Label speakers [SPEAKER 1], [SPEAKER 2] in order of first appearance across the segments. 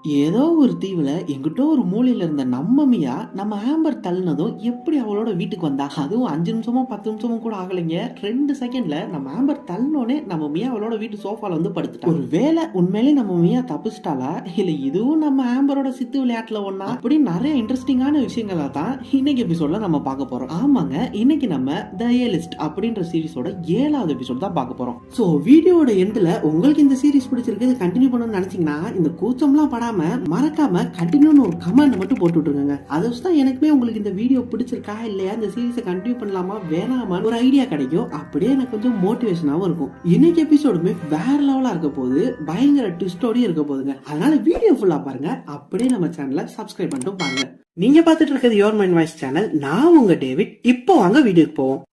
[SPEAKER 1] ஏதோ ஒரு தீவுல எங்கிட்டோ ஒரு மூலையில இருந்த நம்ம மியா நம்ம ஆம்பர் தள்ளினதும் எப்படி அவளோட வீட்டுக்கு வந்தா? அதுவும் 5 நிமிஷமோ 10 நிமிஷமோ கூட ஆகலைங்க. 2 செகண்ட்ல நம்ம ஆம்பர் தள்ளினோடனே நம்ம மியா அவளோட வீட்டு சோஃபால வந்து படுத்துட்டா. ஒரு வேளை உண்மையிலே நம்ம மியா தப்பிச்சிட்டாளா, இல்ல இதுவும் நம்ம ஆம்பரோட சித்து விளையாட்டுல ஒண்ணா? அப்படி நிறைய இன்ட்ரெஸ்டிங்கான விஷயங்களா தான் இன்னைக்கு எபிசோட்ல நம்ம பார்க்க போறோம். ஆமாங்க, இன்னைக்கு நம்ம த ஏலிஸ்ட் அப்படின்ற சீரிஸோட 7வது எபிசோட் தான் பார்க்க போறோம். சோ வீடியோட எண்ட்ல உங்களுக்கு இந்த சீரிஸ் பிடிச்சிருக்கு, கண்டினியூ பண்ணணும்னு நினைச்சீங்கன்னா இந்த கூச்சம்லாம் படாம மறக்காம கண்டினியூன்னு ஒரு கமெண்ட் மட்டும் போட்டு விட்டுருங்க. அதை வச்சுதான் எனக்குமே உங்களுக்கு இந்த வீடியோ பிடிச்சிருக்கா இல்லையா, இந்த சீரிஸை கண்டினியூ பண்ணலாமா வேணாமா ஒரு ஐடியா கிடைக்கும். அப்படியே எனக்கு கொஞ்சம் மோட்டிவேஷனாவும் இருக்கும். இன்னைக்கு எபிசோடுமே வேற லெவலா இருக்க போகுது, பயங்கர ட்விஸ்டோடய இருக்க போகுதுங்க. அதனால வீடியோ ஃபுல்லா பாருங்க, அப்படியே நம்ம சேனலை சப்ஸ்கிரைப் பண்ணிட்டு பாருங்க. நீங்க பார்த்துட்டு இருக்கிறது யுவர் மைண்ட் வாய்ஸ் சேனல். நான் உங்க டேவிட். இப்போ வாங்க வீடியோக்கு போவோம்.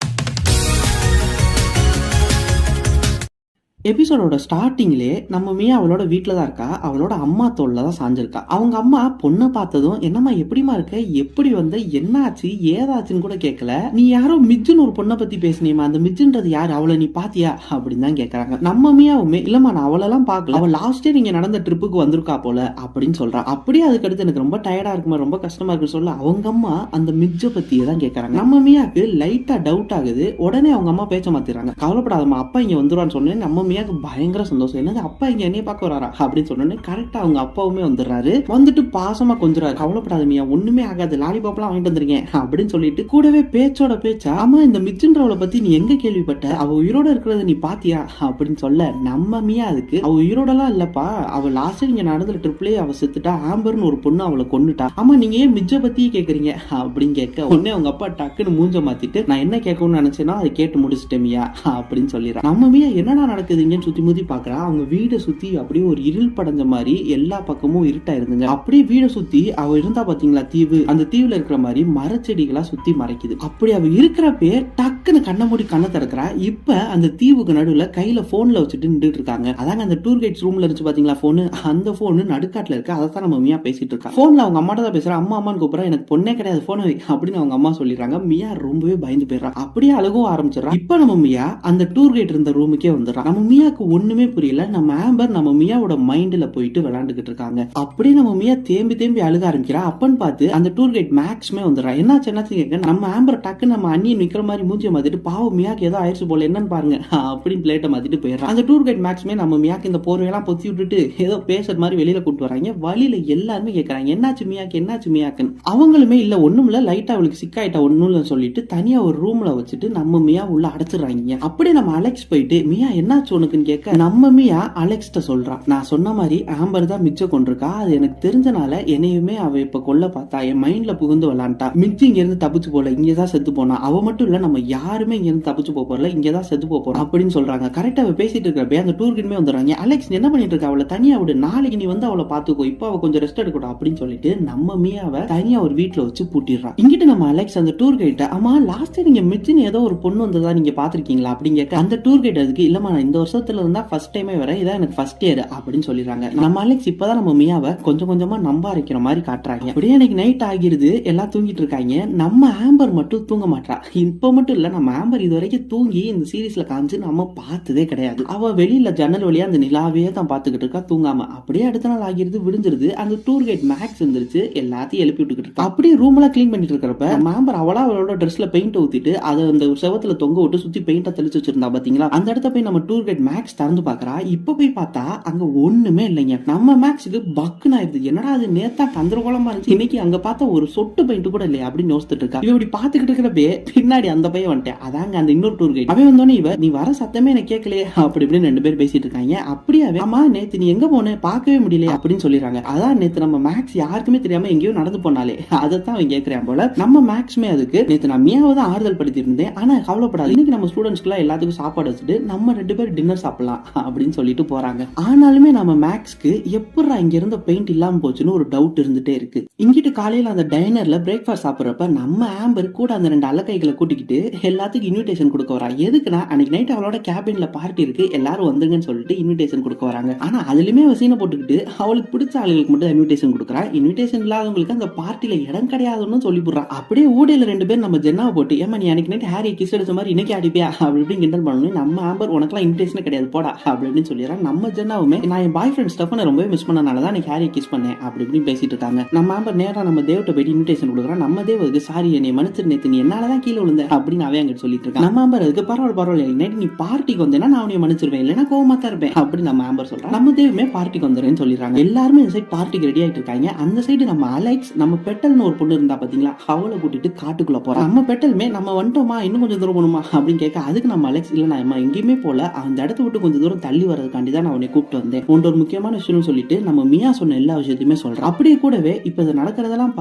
[SPEAKER 1] எபிசோடோட ஸ்டார்டிங்லே நம்ம மியா அவளோட வீட்டில் தான் இருக்கா. அவளோட அம்மா தோல்ல தான் சாஞ்சிருக்கா. அவங்க அம்மா பொண்ணை பார்த்ததும் என்னம்மா எப்படிமா இருக்க, எப்படி வந்த, என்னாச்சு ஏதாச்சுன்னு கூட கேட்கல. நீ யாரோ மிஜுன்னு ஒரு பொண்ணை பத்தி பேசினியமா, அந்த மிஜுன்றது யாரு, அவளை நீ பாத்தியா அப்படின்னு தான் கேட்கறாங்க. நம்ம மியாவுமே இல்லம்மா நான் அவளெல்லாம் பார்க்கல, அவள் லாஸ்ட் இயர் நீங்க நடந்த ட்ரிப்புக்கு வந்திருக்கா போல அப்படின்னு சொல்றா. அப்படியே அதுக்கடுத்து எனக்கு ரொம்ப டயர்டா இருக்குமா, ரொம்ப கஷ்டமா இருக்கு சொல்ல அவங்க அம்மா அந்த மிஜ்ஜை பத்தியே தான் கேட்கறாங்க. நம்ம மியாக்கு லைட்டா டவுட் ஆகுது. உடனே அவங்க அம்மா பேச்ச மாத்திடுறாங்க. கவலைப்படாதம்மா அப்பா இங்க வந்துருவான்னு சொன்னேன். நம்ம பயங்கர சந்தோஷம். என்னது அப்பா இங்க என்னைய பார்க்க வராரா அப்படின்னு சொன்னோன்னே கரெக்டா அவங்க அப்பாவுமே வந்துடுறாரு. வந்துட்டு பாசமா கொஞ்சம் கவலைப்படாத மியா ஒண்ணுமே ஆகாது, லாலிபாப் எல்லாம் வாங்கிட்டு வந்துருக்கேன் அப்படின்னு சொல்லிட்டு கூடவே பேச்சோட பேச்சா ஆமா இந்த மிஜுன்றவளை பத்தி நீ எங்க கேள்விப்பட்ட, அவ உயிரோட இருக்கிறத நீ பாத்தியா அப்படின்னு சொல்ல நம்ம மியா அதுக்கு அவ உயிரோடலாம் இல்லப்பா, அவ லாஸ்ட் இங்க நடந்த ட்ரிப்லயே அவ செத்துட்டா, ஆம்பர்னு ஒரு பொண்ணு அவளை கொன்னுட்டா. ஆமா நீங்க ஏன் மிஜ்ஜ பத்தியே கேக்குறீங்க அப்படின்னு கேட்க உடனே அவங்க அப்பா டக்குன்னு மூஞ்ச மாத்திட்டு நான் என்ன கேட்கணும்னு நினைச்சேன்னா அதை கேட்டு முடிச்சுட்டேன் மியா அப்படின்னு சொல்லிடுறான். நம்ம மியா என்னடா நடக்குது சுத்தி முத்தி பாக்குறா. அவங்க வீடை சுத்தி அப்படியே ஒரு இருள் படைஞ்ச மாதிரி எல்லா பக்கமும் இருட்டா இருந்துங்க. அப்படியே வீடை சுத்தி அவ இருந்தா பாத்தீங்களா தீவு, அந்த தீவுல இருக்கிற மாதிரி மரச்செடிகளா சுத்தி மறைக்குது. அப்படி அவ இருக்கிறப்பே டக்குன்னு கண்ண மூடி கண்ணை திறக்கிறா. இப்ப அந்த தீவுக்கு நடுவுல கையில போன்ல வச்சுட்டு நின்றுட்டு இருக்காங்க. அதாங்க அந்த டூர் கைட்ஸ் ரூம்ல இருந்துச்சு பாத்தீங்களா போனு, அந்த போனு நடுக்காட்டுல இருக்கு. அதான் நம்ம மியா பேசிட்டு இருக்கா. போன்ல அவங்க அம்மாட்ட தான் பேசுறா. அம்மா அம்மான்னு கூப்பிடறா. எனக்கு பொண்ணே கிடையாது போன் அப்படின்னு அவங்க அம்மா சொல்லிடுறாங்க. மியா ரொம்பவே பயந்து போயிடுறா. அப்படியே அழுகவும் ஆரம்பிச்சிடறா. இப்ப நம்ம மியா அந்த டூர் கைட் இருந்த ரூமுக்கே வந்துடுறா. நம்ம மியாக்கு ஒண்ணுமே புரியல. நம்ம ஆம்பர் நம்ம மியாவோட மைண்ட்ல போயிட்டு விளையாண்டுகிட்டு இருக்காங்க. அப்படியே நம்ம மியா தேம்பி தேம்பி அழுக ஆரம்பிக்கிறா. அப்பன்னு பார்த்து அந்த டூர் கைட் மேக்ஸ்மே வந்துடுறா. என்னாச்சு கேட்க நம்ம ஆம்பர் டக்கு நம்ம அண்ணியை நிக்கிற மாதிரி மூஞ்சியை மாத்திட்டு பாவம் மியாக்கு ஏதோ ஆயிடுச்சு போல என்னன்னு பாருங்க அப்படின்னு பிளேட்டை மாத்திட்டு போயிடுறான். அந்த டூர் கைட் மேக்ஸ்மே நம்ம மியாக்கு இந்த போர்வையெல்லாம் பொத்தி விட்டுட்டு ஏதோ பேசுற மாதிரி வெளியில கூட்டு வராங்க. வழியில எல்லாருமே கேட்கறாங்க என்னாச்சு மியாக்கு என்னாச்சு மியாக்குன்னு. அவங்களுமே இல்ல ஒண்ணும் இல்ல, லைட்டா அவளுக்கு சிக்காயிட்டா ஒண்ணுல சொல்லிட்டு தனியா ஒரு ரூம்ல வச்சுட்டு நம்ம மியா உள்ள அடைச்சிடுறாங்க. அப்படியே நம்ம அலெக்ஸ் போயிட்டு மியா என்னாச்சு உனக்குன்னு கேட்க நம்ம மியா அலெக்ஸ்ட சொல்றா. நான் சொன்ன மாதிரி ஆம்பர் தான் மிச்ச கொண்டிருக்கா, அது எனக்கு தெரிஞ்சனால என்னையுமே அவ இப்ப கொல்ல பார்த்தா, என் மைண்ட்ல புகுந்து விளாண்டா. மிச்ச இங்க இருந்து தப்பிச்சு போல, இங்கதான் செத்து போனா. அவ மட்டும் இல்ல நம்ம யாருமே இங்க இருந்து தப்பிச்சு போறல, இங்கதான் செத்து போறோம் அப்படின்னு சொல்றாங்க. கரெக்டா அவ பேசிட்டு இருக்கிறப்ப அந்த டூர் கைடுமே வந்துடுறாங்க. அலெக்ஸ் என்ன பண்ணிட்டு இருக்கா, அவளை தனியா விடு, நாளைக்கு நீ வந்து அவளை பாத்துக்கோ, இப்ப அவ கொஞ்சம் ரெஸ்ட் எடுக்கட்டும் அப்படின்னு சொல்லிட்டு நம்ம மியாவை தனியா ஒரு வீட்டுல வச்சு பூட்டிடுறா. இங்கிட்டு நம்ம அலெக்ஸ் அந்த டூர் கைட்ட ஆமா லாஸ்ட் நீங்க மிச்சின் ஏதோ ஒரு பொண்ணு வந்ததா நீங்க பாத்திருக்கீங்களா அப்படின்னு கேட்க அந்த டூர் கைட் அதுக்கு இல்லமா நான் இந்த வருஷத்துல இருந்தா ஃபர்ஸ்ட் டைமே வர, இதான் எனக்கு ஃபர்ஸ்ட் இயர் அப்படின்னு சொல்லிடுறாங்க. நம்ம அலெக்ஸ் இப்பதான் நம்ம மியாவை கொஞ்சம் கொஞ்சமா நம்ப ஆரம்பிக்கிற மாதிரி காட்டுறாங்க. அப்படியே எனக்கு நைட் ஆகிருது, எல்லாம் தூங்கிட்டு இருக்காங்க. நம்ம ஆம்பர் மட்டும் தூங்க மாட்டா. இப்ப மட்டும் இல்ல, நம்ம ஆம்பர் இது வரைக்கும் தூங்கி இந்த சீரீஸ்ல காமிச்சு நம்ம பார்த்ததே கிடையாது. அவ வெளியில ஜன்னல் வழியா அந்த நிலாவே தான் பாத்துக்கிட்டு இருக்கா தூங்காம. அப்படியே அடுத்த நாள் ஆகிருது, விடிஞ்சிருது. அந்த டூர் கைட் மேக்ஸ் இருந்துருச்சு, எல்லாத்தையும் எழுப்பி விட்டுக்கிட்டு இருக்கா. அப்படியே ரூம் எல்லாம் கிளீன் பண்ணிட்டு இருக்கிறப்ப நம்ம ஆம்பர் அவளோட ட்ரெஸ்ல பெயிண்ட் ஊத்திட்டு அதை அந்த செவத்துல தொங்க விட்டு சுத்தி பெயிண்ட தெளிச்சு வச்சிருந்தா பாத்தீங்களா. அந்த இடத்த போய் நம்ம டூர் கைட் மேக்ஸ் திறந்து பாக்குறா. இப்ப போய் பார்த்தா அங்க ஒண்ணுமே இல்லைங்க. நம்ம மேக்ஸுக்கு பக்குன்னு ஆயிடுது. என்னடா அது நேத்தா கந்தரகோலமா இருந்துச்சு, இன்னைக்கு அங்க பார்த்தா ஒரு சொட்டு பெயிண்ட் கூட இல்லையா அப்படின்னு யோசிச்சுட்டு இருக்கா. இவ இப்படி பாத்துக்கிட்டு இருக்கிறப்பே பின்னாடி அந்த பையன் வந்துட்டேன். அதாங்க அந்த இன்னொரு டூர் கைட். அவன் வந்தோடனே இவ நீ வர சத்தமே எனக்கு கேட்கலையே அப்படி இப்படின்னு 2 பேர் பேசிட்டு இருக்காங்க. அப்படியே ஆமா நேத்து நீ எங்க போன பார்க்கவே முடியல அப்படின்னு சொல்லிடுறாங்க. அதான் நேத்து நம்ம மேக்ஸ் யாருக்குமே தெரியாம எங்கேயோ நடந்து போனாலே அதைத்தான் அவன் கேட்கிறான் போல. நம்ம மேக்ஸ்மே அதுக்கு நேத்து நான் மியாவை தான் ஆறுதல் படுத்தி இருந்தேன், ஆனா கவலைப்படாது இன்னைக்கு நம்ம ஸ்டூடெண்ட்ஸ்க்கு எல்லாம் எல்லாத்துக்கும் சாப்பாடு வச்சுட்டு நம்ம 2 பேர் டின்னர் சாப்பிடலாம் அப்படின்னு சொல்லிட்டு போறாங்க. ஆனாலுமே நம்ம மேக்ஸ்க்கு எப்படா இங்க இருந்த பெயிண்ட் இல்லாம போச்சுன்னு ஒரு டவுட் இருந்துட்டே இருக்கு. இங்கிட்டு காலையில அந்த டைனர்ல பிரேக்ஃபாஸ்ட் சாப்பிடுறப்ப நம்ம ஆம்பர் கூட அந்த 2 அலக்கைகளை கூட்டிக்கிட்டு எல்லாத்துக்கும் இன்விடேஷன் கொடுக்க வரா. எதுக்குன்னா அன்னைக்கு நைட் அவளோட கேபின்ல பார்ட்டி இருக்கு, எல்லாரும் வந்துங்கன்னு சொல்லிட்டு இன்விடேஷன் கொடுக்க வராங்க. ஆனா அதுலயுமே சீனை போட்டுக்கிட்டு அவளுக்கு பிடிச்ச ஆளுகளுக்கு மட்டும் இன்விடேஷன் கொடுக்குறா. இன்விடேஷன் இல்லாதவங்களுக்கு அந்த பார்ட்டில இடம் கிடையாதுன்னு சொல்லி போடுறான். அப்படியே ஊடையில 2 பேர் நம்ம ஜென்னாவை போட்டு ஏமா நீ அன்னைக்கு நைட் ஹாரி கிஸ் அடிச்ச மாதிரி இன்னைக்கு அடிப்பியா அப்படி இப்படி கிண்டல் பண்ணணும். நம்ம ஆம்பர் உனக்கெல்லாம் இன்விடேஷன் பிரச்சனை கிடையாது போடா அப்படின்னு சொல்லிடுறான். நம்ம ஜென்னாவுமே நான் என் பாய் ஃப்ரெண்ட் ஸ்டெஃபனை ரொம்பவே மிஸ் பண்ணனாலதான் நீ ஹாரியை கிஸ் பண்ணேன் அப்படி இப்படின்னு பேசிட்டு இருக்காங்க. நம்ம ஆம்பர் நேரா நம்ம தேவ்ட்ட போயிட்டு இன்விடேஷன் கொடுக்குறான். நம்ம தேவ் அதுக்கு சாரி என்னை மன்னிச்சிரு நேத்து நீ என்னாலதான் கீழே விழுந்த அப்படின்னு அவன் அங்க சொல்லிட்டு இருக்கான். நம்ம ஆம்பர் அதுக்கு பரவாயில்ல நைட் நீ பார்ட்டிக்கு வந்தேன்னா நான் உன்னை மன்னிச்சிருவேன் இல்லைன்னா கோவமா தான் இருப்பேன் அப்படி நம்ம ஆம்பர் சொல்றான். நம்ம தேவுமே பார்ட்டிக்கு வந்துடுறேன்னு சொல்லிடுறாங்க. எல்லாருமே இந்த சைடு பார்ட்டிக்கு ரெடி ஆயிட்டு இருக்காங்க. அந்த சைடு நம்ம அலெக்ஸ் நம்ம பெட்டல்னு ஒரு பொண்ணு இருந்தா பாத்தீங்களா அவளை கூட்டிட்டு காட்டுக்குள்ள போறோம். நம்ம பெட்டலுமே நம்ம வந்துட்டோமா இன்னும் கொஞ்சம் தூரம் போகணுமா அப்படின்னு கேட்க அதுக்கு நம்ம அலெக்ஸ் இல்ல நான் எங்கேயுமே போல அந்த இடத்த விட்டு கொஞ்சம் தூரம் தள்ளி வரதுக்காண்டி தான் நான் உன்னை கூப்பிட்டு வந்தேன். ஒன்று ஒரு முக்கியமான விஷயம்னு சொல்லிட்டு நம்ம மியா சொன்ன எல்லா விஷயத்தையுமே சொல்றேன். அப்படியே கூடவே இப்ப இது நடக்கிறதெல்லாம்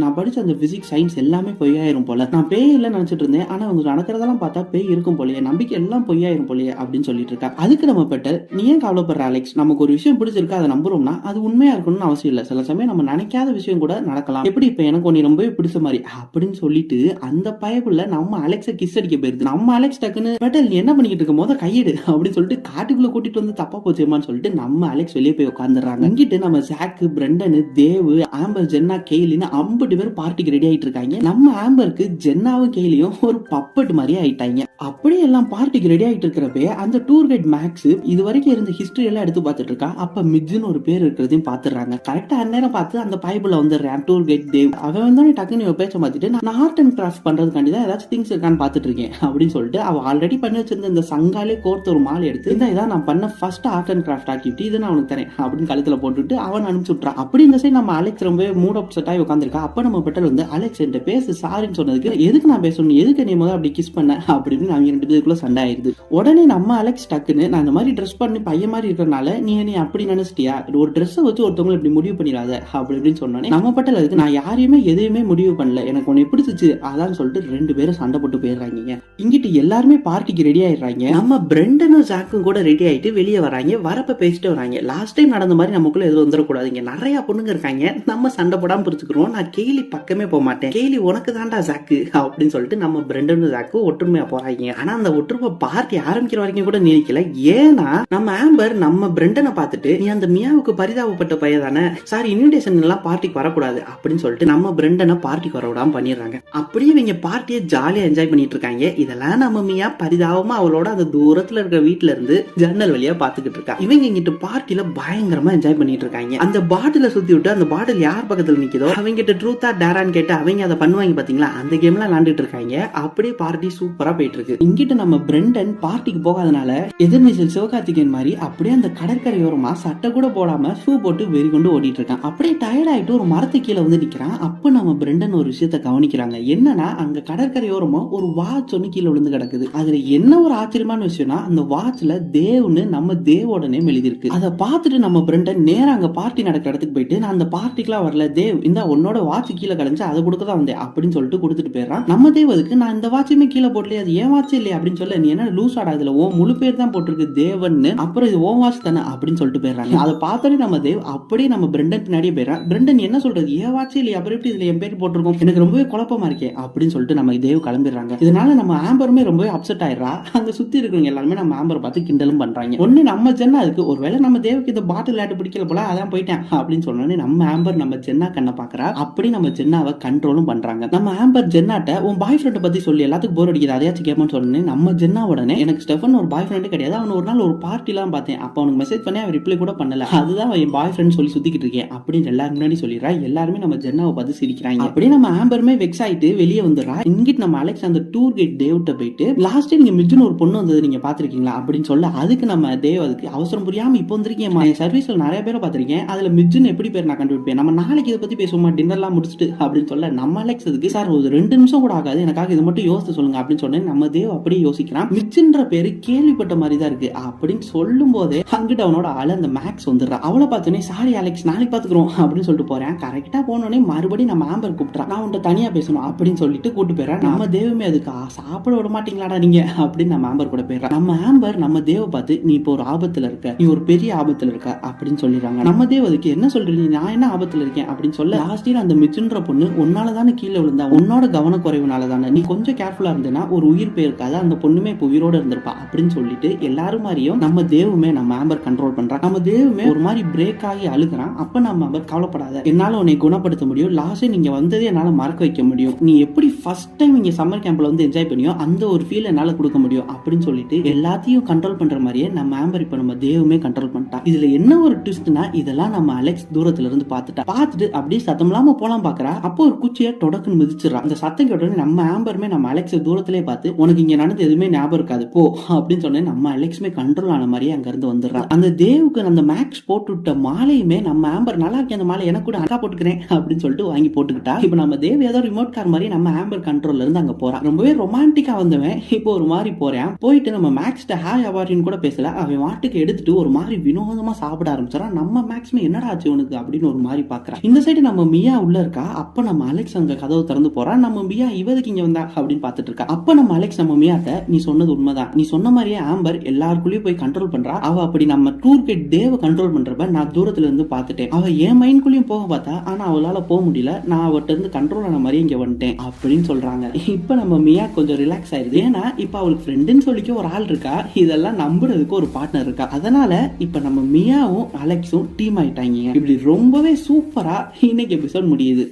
[SPEAKER 1] நான் படிச்ச அந்த பிசிக்ஸ் சயின்ஸ் எல்லாமே பொய்யாயிரும் போல. நான் பேய் இல்ல நினைச்சிட்டு இருந்தேன். ஆனா அவங்க நடக்கிறதெல்லாம் பார்த்தா பேய் இருக்கும் போலயே நம்பிக்கை எல்லாம் பொய்யாயிரும் போலயே அப்படின்னு சொல்லிட்டு இருக்கா. அதுக்கு நம்ம பெட்டல் நீ ஏன் கவலைப்படுற அலெக்ஸ் நமக்கு ஒரு விஷயம் பிடிச்சிருக்கு அதை நம்புறோம்னா அது உண்மையா இருக்கணும்னு அவசியம் இல்லை. சில சமயம் நம்ம நினைக்காத விஷயம் கூட நடக்கலாம். எப்படி இப்ப எனக்கு ஒன்னு ரொம்பவே பிடிச்ச மாதிரி அப்படின்னு சொல்லிட்டு அந்த பயக்குள்ள நம்ம அலெக்ஸை கிஸ் அடிக்க போயிருது. நம்ம அலெக்ஸ் டக்குன்னு பெட்டல் நீ என்ன பண்ணிக்கிட்டு இருக்க போத கையெடு அப்படின்னு சொல்லிட்டு காட்டுக்குள்ள கூட்டிட்டு வந்து தப்பா போச்சேமான்னு சொல்லிட்டு நம்ம அலெக்ஸ் வெளியே போய் உட்காந்துறாங்க. இங்கிட்டு நம்ம ஜாக்கு பிரெண்டன் தேவ் ஆம்பர் ஜென்னா கெய்லின்னு 50 பேர் பார்ட்டிக்கு ரெடி ஆயிட்டு இருக்காங்க. நம்ம ஆம்பருக்கு ஜென்னாவும் கெய்லியும் ஒரு பப்பட் மாதிரி ஆயிட்டாங்க. அப்படியே எல்லாம் பார்ட்டிக்கு ரெடி ஆயிட்டு இருக்கிறப்ப அந்த டூர் கைட் மேக்ஸ் இது வரைக்கும் இருந்த ஹிஸ்டரி எல்லாம் எடுத்து பார்த்துட்டு இருக்கா. அப்ப மிட்ஜுன்னு ஒரு பேர் இருக்கிறதையும் பாத்துறாங்க. கரெக்டா அந்நேரம் பார்த்து அந்த பைபிள்ல வந்துடுறேன் டூர் கைட் தேவ். அவன் வந்து டக்குன்னு பேச்ச மாத்திட்டு நான் ஆர்ட் அண்ட் கிராஃப்ட் பண்றதுக்காண்டி தான் ஏதாச்சும் திங்ஸ் இருக்கான்னு பாத்துட்டு இருக்கேன் அப்படின்னு சொல்லிட்டு அவ ஆல்ரெடி பண்ணி வச்சிருந்த இந்த சங்காலே கோர்த்து ஒரு மாலை எடுத்து இதான் நான் பண்ண first art and craft activity இதை நான் அவனுக்கு தரேன் அப்படின்னு கழுத்துல போட்டுட்டு அவன் அனுப்பிச்சு விட்டுறான். அப்படி இந்த சைடு நம்ம அலெக்ஸ் ரொம்ப மூட் அப்செட் ஆகி உட்காந்துருக்கா. அப்ப நம்ம பெட்டல் வந்து அலெக்ஸ் என்கிட்ட பேசு சாரின்னு சொன்னதுக்கு எதுக்கு நான் பேசணும் எதுக்கு நீ முதல்ல அப்படி கிஸ் பண்ண அப்படின்னு அவங்க 2 பேருக்குள்ள சண்டை ஆயிருது. உடனே நம்ம அலெக்ஸ் டக்குன்னு நான் இந்த மாதிரி ட்ரெஸ் பண்ணி பையன் மாதிரி இருக்கிறனால நீ அப்படி நினைச்சிட்டியா ஒரு ட்ரெஸ் வச்சு ஒருத்தவங்களை இப்படி முடிவு பண்ணிடாத அப்படி இப்படின்னு சொன்னோன்னே நம்ம பட்டல அதுக்கு நான் யாரையுமே எதையுமே முடிவு பண்ணல எனக்கு உன்னை பிடிச்சிச்சு அதான் சொல்லிட்டு 2 பேரும் சண்டை போட்டு போயிடுறாங்க. இங்கிட்டு எல்லாருமே பார்ட்டிக்கு ரெடி ஆயிடுறாங்க. நம்ம பிரெண்டனும் ஜாக்கும் கூட ரெடி ஆயிட்டு வெளியே வராங்க. வரப்ப பேசிட்டு வராங்க. லாஸ்ட் டைம் நடந்த மாதிரி நமக்குள்ள எதுவும் வந்துடக்கூடாதுங்க. நிறைய பொண்ணுங்க இருக்காங்க நம்ம சண்டை போடாம பிடிச்சுக்கிறோம். நான் கேலி பக்கமே போக மாட்டேன். கேலி உனக்கு தான்டா ஜாக்கு அப்படின்னு சொல்லிட்டு நம்ம பிரெண்டனும் ஜாக்கு ஒற்றுமையா போறாங்க. ஆனா அந்த ஒற்றுமை பார்ட்டி ஆரம்பிக்கிற வரைக்கும் கூட நீடிக்கல. ஏன்னா நம்ம ஆம்பர் நம்ம பிரெண்டனை பார்த்துட்டு நீ அந்த மியாவுக்கு பரிதாபப்பட்ட பையன் தானே சாரி இன்விடேஷன் எல்லாம் பார்ட்டிக்கு வரக்கூடாது அப்படின்னு சொல்லிட்டு நம்ம பிரெண்டனை பார்ட்டிக்கு வர விடாம பண்ணிடுறாங்க. அப்படியே இவங்க பார்ட்டியை ஜாலியா என்ஜாய் பண்ணிட்டு இருக்காங்க. இதெல்லாம் நம்ம மியா பரிதாபமா அவளோட அந்த தூரத்துல இருக்கிற வீட்டுல இருந்து ஜன்னல் வழியா பாத்துக்கிட்டு இருக்கா. இவங்க இங்கிட்ட பார்ட்டில பயங்கரமா என்ஜாய் பண்ணிட்டு இருக்காங்க. அந்த பாட்டில சுத்தி விட்டு அந்த பாட்டில் யார் பக்கத்துல நிக்குதோ அவங்க கிட்ட ட்ரூத்தா டேரான்னு கேட்டு அவங்க அதை பண்ணுவாங்க பாத்தீங்களா அந்த கேம்லாம் விளையாண்டுட்டு இருக்காங்க. அப்படியே பார்ட்டி சூப்பரா போயிட்டு இருக்கு. இங்கிட்ட நம்ம பிரெண்டன் பார்ட்டிக்கு போகாதனால எதிர்நீச்சல் சிவகார்த்திகேயன் மாதிரி அப்படியே அந்த கடற்கரையோரமா சட்டை கூட போடாம ஷூ போட்டு வெறி கொண்டு ஓடிட்டு இருக்கான். அப்படியே டயர்ட் ஆயிட்டு ஒரு மரத்து கீழே வந்து நிக்கிறான். அப்ப நம்ம பிரெண்டன் ஒரு விஷயத்த கவனிக்கிறாங்க. என்னன்னா அங்க கடற்கரையோரமா ஒரு வாட்ச் ஒண்ணு கீழே விழுந்து கிடக்குது. அதுல என்ன ஒரு ஆச்சரியமான விஷயம்னா அந்த வாட்ச்ல தேவ்னு நம்ம தேவோட நேம் எழுதி இருக்கு. அதை பார்த்துட்டு நம்ம பிரெண்டன் நேரா அங்க பார்ட்டி நடக்கிற இடத்துக்கு போயிட்டு நான் அந்த பார்ட்டிக்குலாம் வரல தேவ் இந்த உன்னோட வாட்ச் கீழே கலைஞ்சு அதை கொடுக்க தான் வந்தேன் அப்படின்னு சொல்லிட்டு கொடுத்துட்டு போயிடறான். நம்ம தேவ் அதுக்கு நான் இந்த வாட்சுமே கீழே போடலையே அது ஏன் வாட்ச் இல்லையா அப்படின்னு சொல்ல நீ என்ன லூஸ் ஆடா இதுல ஓ முழு பேர் தான் போட்டிருக்கு தேவன்னு அப்புறம் இது ஓ வாட்ச் தானே அப்படின்னு சொல்லிட்டு போயிடறாங்க. அதை பார்த்தோன்னே நம்ம தேவ் அப்படியே நம்ம பிரெண்டன் பின்னாடியே போயிடறான். பிரெண்டன் என்ன சொல்றது ஏன் வாட்ச் இல்லையா அப்புறம் எப்படி இதுல என் பேர் போட்டிருக்கோம் எனக்கு ரொம்பவே குழப்பமா இருக்கே அப்படின்னு சொல்லிட்டு நம்ம தேவ் கிளம்பிடுறாங்க. இதனால நம்ம ஆம்பருமே ரொம்பவே அப்செட் ஆயிடுறா. அங்க சுத்தி இருக்கிறவங்க எல்லாருமே நம்ம ஆம்பரை பார்த்து கிண்டலும் பண்றாங்க. ஒண்ணு நம்ம ஜென்னா அதுக்கு ஒருவேளை நம்ம தேவுக்கு இந்த பாட்டில் ஆட்டு பிடிக்கல போல அதான் போயிட்டேன் அப்படின்னு சொன்னோன்னே நம்ம ஆம்பர் நம்ம ஜென்னா கண்ணை பாக்குறா. அப்படி நம்ம ஜென்னாவை கண்ட்ரோலும் பண்றாங்க. நம்ம ஆம்பர் ஜென்னாட்ட உன் பாய் ஃப்ரெண்ட் பத்தி சொல்லி எல்லாத்துக்கும் போர் அடிக்குது அதையாச்சும் கேட்பான்னு சொன்னேன். நம்ம ஜென்னா உடனே எனக்கு ஸ்டெஃபன் ஒரு பாய் ஃப்ரெண்டே கிடையாது அவன் ஒரு நாள் ஒரு பார்ட்டி எல்லாம் பார்த்தேன் அப்ப அவனுக்கு மெசேஜ் பண்ணி அவன் ரிப்ளை கூட பண்ணல அதுதான் என் பாய் ஃப்ரெண்ட் சொல்லி சுத்திக்கிட்டு இருக்கேன் அப்படின்னு எல்லாரும் முன்னாடி சொல்லிடுறா. எல்லாருமே நம்ம ஜென்னாவை பார்த்து சிரிக்கிறாங்க. அப்படியே நம்ம ஆம்பருமே வெக்ஸ் ஆயிட்டு வெளியே வந்துடுறா. இங்கிட்டு நம்ம அலெக்ஸ் அந்த டூர் கைட் தேவ்ட்ட போயிட்டு லாஸ்ட் நீங்க மிட்ஜுன்னு ஒரு பொண்ணு வந்தது நீங்க பாத்திருக்கீங்களா அப்படின்னு சொல்ல அதுக்கு நம்ம தேவ் அதுக்கு அவசரம் புரியாம இப்போ வந்திருக்கேன் என் சர்வீஸ்ல நிறைய பேரை பாத்திருக்கேன் அதுல மிட்ஜுன்னு எப்படி பேர் நான் கண்டுபிடிப்பேன் நம்ம நாளைக்கு இதை பத்தி பேசுவோமா டின்னர்லாம் முடிச்சுட்டு அப்படின்னு சொல்ல நம்ம அலெக்ஸ் அதுக்கு சார் ஒரு 2 நிமிஷம் கூட ஆகாது எனக்காக இது மட்டும் யோசிச்சு சொல்லுங்க அப்படின்னு சொன்னேன். நம்ம தேவ் அப்படியே யோசிக்கிறான். மிட்ஜுன்ற பேரு கேள்விப்பட்ட மாதிரி தான் இருக்கு அப்படின்னு சொல்லும் போதே அங்கிட்ட அவனோட ஆளு அந்த மேக்ஸ் வந்துடுறா. அவளை பார்த்தோன்னே சாரி அலெக்ஸ் நாளைக்கு பாத்துக்கிறோம் அப்படின்னு சொல்லிட்டு போறேன். கரெக்டா போனோடனே மறுபடியும் நம்ம ஆம்பர் கூப்பிட்றான். நான் உன்ட்ட தனியா பேசணும் அப்படின்னு சொல்லிட்டு கூட்டு போயிடறேன். நம்ம தேவமே அதுக்கு சாப்பிட விட மாட்டீங்களாடா நீங்க அப்படின்னு நம்ம ஆம்பர் கூட போயிடறான். நம்ம ஆம்பர் நம்ம தேவ பார்த்து நீ இப்போ ஒரு ஆபத்துல இருக்க நீ ஒரு பெரிய ஆபத்துல இருக்க அப்படின்னு சொல்லிடுறாங்க. நம்ம தேவ அதுக்கு என்ன சொல்றீங்க நான் என்ன ஆபத்துல இருக்கேன் அப்படின்னு சொல்ல லாஸ்ட் இயர் அந்த மிச்சுன்ற பொண்ணு உன்னால தானே கீழே விழுந்தா, உன்னோட கவனக்குறைவுனால தானே, நீ கொஞ்சம் கேர்ஃபுல்லா இருந்தேன்னா ஒரு உயிர் போயிருக்காது, அந்த பொண்ணுமே இப்போ உயிரோட இருந்திருப்பா அப்படின்னு சொல்லிட்டு எல்லாரும் மாதிரியும் நம்ம தேவுமே நம்ம ஆம்பர் கண்ட்ரோல் பண்றான். நம்ம தேவுமே ஒரு மாதிரி பிரேக் ஆகி அழுகிறான். அப்ப நம்ம ஆம்பர் கவலைப்படாத, என்னால உன்னை குணப்படுத்த முடியும், லாஸ்ட் நீங்க வந்ததே என்னால மறக்க வைக்க முடியும், நீ எப்படி ஃபர்ஸ்ட் டைம் இங்க சம்மர் கேம்ப்ல வந்து என்ஜாய் பண்ணியோ அந்த ஒரு ஃபீல் என்னால கொடுக்க முடியும் அப்படின்னு சொல்லிட்டு எல்லாத்தையும் கண்ட்ரோல் பண்ற மாதிரியே நம்ம ஆம்பர் இப்ப நம்ம தேவுமே கண்ட்ரோல் பண்ணிட்டா. இதுல என்ன ஒரு ட்விஸ்ட்னா, இதெல்லாம் நம்ம அலெக்ஸ் தூரத்துல இருந்து பார்த்துட்டு அப்படியே சத்தம் இல்லாம போலாம் பாக்குறா. அப்போ ஒரு குச்சியை தொடக்குன்னு மிதிச்சிடறா. அந்த சத்தம் கேட்டோடனே நம்ம ஆம்பருமே நம்ம அலெக்ஸ் தூரத்திலே பார்த்து உனக்கு இங்க நடந்து எதுவுமே ஞாபகம் இருக்காது போ அப்படின்னு சொன்னேன். நம்ம அலெக்ஸ்மே கண்ட்ரோல் ஆன மாதிரியே அங்க இருந்து வந்துடுறா. அந்த தேவுக்கு அந்த மேக்ஸ் போட்டு விட்ட மாலையுமே நம்ம ஆம்பர் நல்லா இருக்கேன், அந்த மாலை எனக்கு கூட அக்கா போட்டுக்கிறேன் அப்படின்னு சொல்லிட்டு வாங்கி போட்டுக்கிட்டா. இப்போ நம்ம தேவ் ஏதோ ரிமோட் கார் மாதிரி நம்ம ஆம்பர் கண்ட்ரோல்ல இருந்து அங்க போறான். ரொம்பவே ரொமான்டிக்கா வந்தவன் இப்போ ஒரு மாதிரி போறேன். போயிட்டு நம்ம மேக்ஸ்ட ஹாய் அவாரின்னு கூட பேசல, அவன் வாட்டுக்கு எடுத்துட்டு ஒரு மாதிரி வினோதமா சாப்பிட ஆரம்பிச்சான். நம்ம மேக்ஸ்மே என்னடா ஆச்சு உனக்கு அப்படின்னு ஒரு மாதிரி பாக்குறான். இந்த சைடு நம்ம மியா உள்ள இருக்கா. அப்ப நம்ம அலெக்ஸ் அங்க கதவு திறந்து போறான். நம்ம மியா இவதுக்கு இங்க வந்தா அப்படின்னு பாத்துட்டு இருக்கா. அப்ப நம்ம அலெக்ஸ் நம்ம மியாட்ட நீ சொன்னது உண்மைதான், நீ சொன்ன மாதிரியே ஆம்பர் எல்லாருக்குள்ளயும் போய் கண்ட்ரோல் பண்றா, அவ அப்படி நம்ம டூர் கைட் தேவ கண்ட்ரோல் பண்றப்ப நான் தூரத்துல இருந்து பாத்துட்டேன், அவ என் மைண்ட்குள்ளயும் போக பார்த்தா ஆனா அவளால போக முடியல, நான் அவட்ட இருந்து கண்ட்ரோல் ஆன மாதிரி இங்க வந்துட்டேன் அப்படின்னு சொல்றாங்க. இப்ப நம்ம மியா கொஞ்சம் ரிலாக்ஸ் ஆயிருது. ஏன்னா இப்ப அவளுக்கு ஃப்ரெண்டுன்னு சொல்லிக்க ஒரு ஆள் இருக்கா, இதெல்லாம் நம்புறதுக்கு ஒரு பார்ட்னர் இருக்கா. அதனால இப்ப நம்ம மியாவும் அலெக்ஸும் டீம் ஆயிட்டாங்க. இப்படி ரொம்பவே சூப்பரா இன்னைக்கு எபிசோட் முடியுது.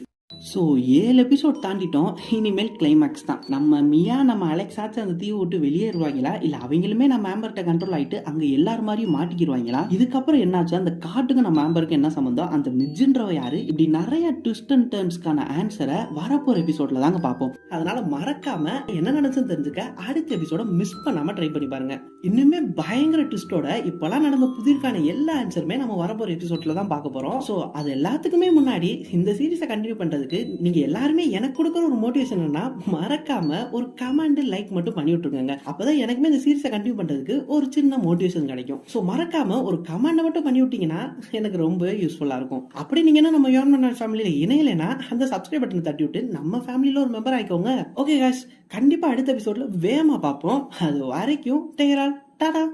[SPEAKER 1] ஸோ 7 எபிசோட் தாண்டிட்டோம். இனிமேல் கிளைமேக்ஸ் தான். நம்ம மியா நம்ம அலெக்ஸாச்சும் அந்த தீவை விட்டு வெளியேறுவாங்களா, இல்லை அவங்களுமே நம்ம ஆம்பர்கிட்ட கண்ட்ரோல் ஆகிட்டு அங்கே எல்லாரும் மாதிரியும் மாட்டிக்கிடுவாங்களா, இதுக்கப்புறம் என்னாச்சு, அந்த காட்டுக்கு நம்ம ஆம்பருக்கு என்ன சம்மந்தம், அந்த மிட்ஜுன்றவ யாரு, இப்படி நிறைய ட்விஸ்ட் அண்ட் டர்ன்ஸ்க்கான ஆன்சரை வரப்போற எபிசோட்ல தாங்க பார்ப்போம். அதனால மறக்காம என்ன நடந்துச்சுன்னு தெரிஞ்சுக்க அடுத்த எபிசோட மிஸ் பண்ணாம ட்ரை பண்ணி பாருங்க. இன்னுமே பயங்கர ட்விஸ்டோட இப்பெல்லாம் நடந்த புதிர்க்கான எல்லா ஆன்சருமே நம்ம வரப்போற எபிசோட்ல தான் பார்க்க போறோம். ஸோ அது எல்லாத்துக்குமே முன்னாடி இந்த சீரீஸை கண்டினியூ பண்றதுக்கு நீங்க எல்லாருமே எனக்கு கொடுக்குற ஒரு மோட்டிவேஷன் என்னன்னா, மறக்காம ஒரு கமெண்ட் லைக் மட்டும் பண்ணி விட்டுருங்க. அப்பதான் எனக்குமே இந்த சீரிஸை கண்டினியூ பண்றதுக்கு ஒரு சின்ன மோட்டிவேஷன் கிடைக்கும். சோ மறக்காம ஒரு கமெண்ட் மட்டும் பண்ணி விட்டீங்கன்னா எனக்கு ரொம்ப யூஸ்ஃபுல்லா இருக்கும். அப்படி நீங்க என்ன நம்ம யோர்மன் ஃபேமிலியில இணையலைன்னா அந்த சப்ஸ்கிரைப் பட்டனை தட்டி விட்டு நம்ம ஃபேமிலியில ஒரு மெம்பர் ஆயிக்கோங்க. ஓகே गाइस, கண்டிப்பா அடுத்த எபிசோட்ல வேகமா பார்ப்போம். அது வரைக்கும் டேக் கேர், டாடா.